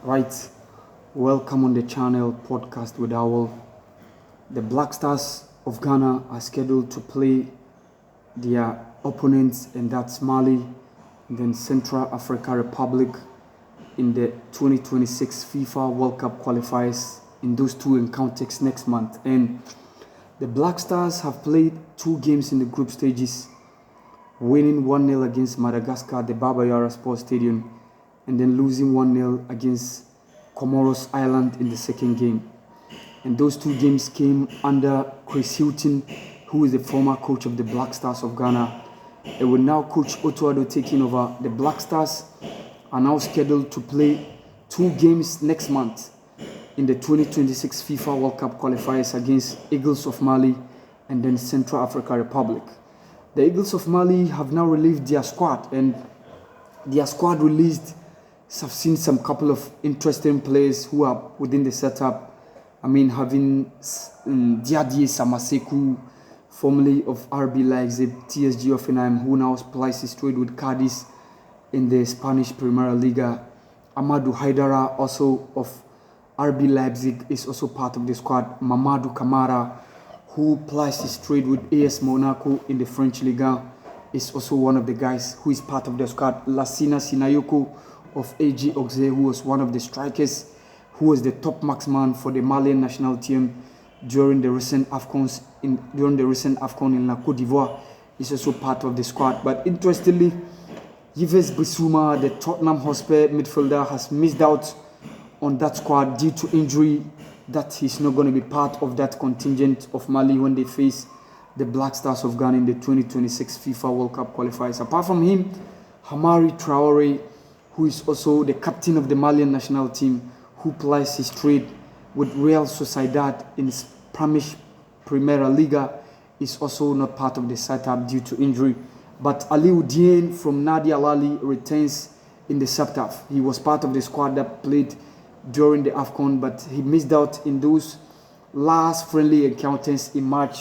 Right, welcome on the channel Podcast with Owl. The Black Stars of Ghana are scheduled to play their opponents, and that's Mali and then Central African Republic in the 2026 FIFA World Cup qualifiers in those two encounters next month. And the Black Stars have played 2 games in the group stages, winning 1-0 against Madagascar at the Baba Yara Sports Stadium, and then losing 1-0 against Comoros Island in the second game. And those 2 games came under Chris Hilton, who is the former coach of the Black Stars of Ghana. And with now Coach Otto Addo taking over, the Black Stars are now scheduled to play 2 games next month in the 2026 FIFA World Cup qualifiers against Eagles of Mali and then Central African Republic. The Eagles of Mali have now released their squad, and their squad released have seen some couple of interesting players who are within the setup. I mean, having Diadie Samaseku, formerly of RB Leipzig, TSG Hoffenheim, who now plays his trade with Cadiz in the Spanish Premier Liga. Amadou Haidara, also of RB Leipzig, is also part of the squad. Mamadou Kamara, who plays his trade with AS Monaco in the French Liga, is also one of the guys who is part of the squad. Lassina Sinayoko of AG Auxerre, who was one of the strikers, who was the top marksman for the Malian national team during the recent AFCON in La Côte d'Ivoire, is also part of the squad. But interestingly, Yves Bissouma, the Tottenham Hotspur midfielder, has missed out on that squad due to injury, that he's not going to be part of that contingent of Mali when they face the Black Stars of Ghana in the 2026 FIFA World Cup qualifiers. Apart from him, Hamari Traore, who is also the captain of the Malian national team, who plays his trade with Real Sociedad in Spanish Primera Liga, is also not part of the setup due to injury. But Aliou Dieng from Nadi Al Ahly returns in the setup. He was part of the squad that played during the AFCON, but he missed out in those last friendly encounters in March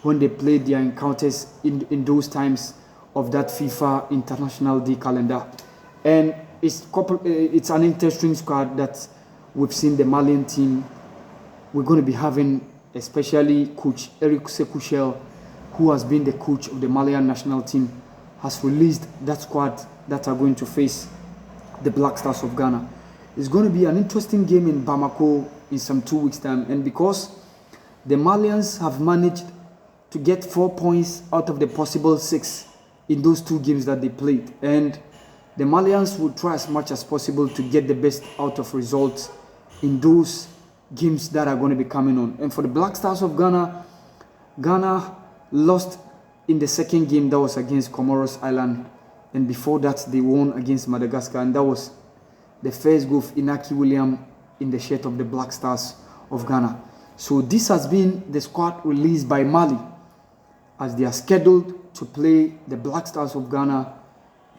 when they played their encounters in those times of that FIFA International Day calendar. And it's an interesting squad that we've seen the Malian team. We're going to be having, especially Coach Eric Sekouchel, who has been the coach of the Malian national team, has released that squad that are going to face the Black Stars of Ghana. It's going to be an interesting game in Bamako in some 2 weeks' time. And because the Malians have managed to get 4 points out of the possible 6 in those 2 games that they played, and the Malians will try as much as possible to get the best out of results in those games that are going to be coming on. And for the Black Stars of Ghana, Ghana lost in the second game, that was against Comoros Island. And before that, they won against Madagascar. And that was the first goal of Inaki William in the shirt of the Black Stars of Ghana. So this has been the squad released by Mali, as they are scheduled to play the Black Stars of Ghana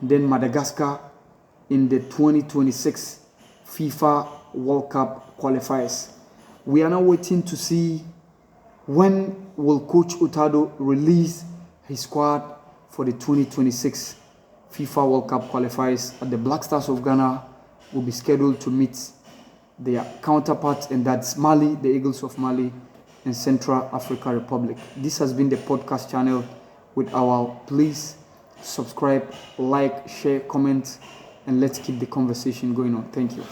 and then Madagascar in the 2026 FIFA World Cup qualifiers. We are now waiting to see when will Coach Otto Addo release his squad for the 2026 FIFA World Cup qualifiers, and the Black Stars of Ghana will be scheduled to meet their counterparts, and that's Mali, the Eagles of Mali, and Central African Republic. This has been the podcast channel with our. Please subscribe, like, share, comment, and let's keep the conversation going on. Thank you.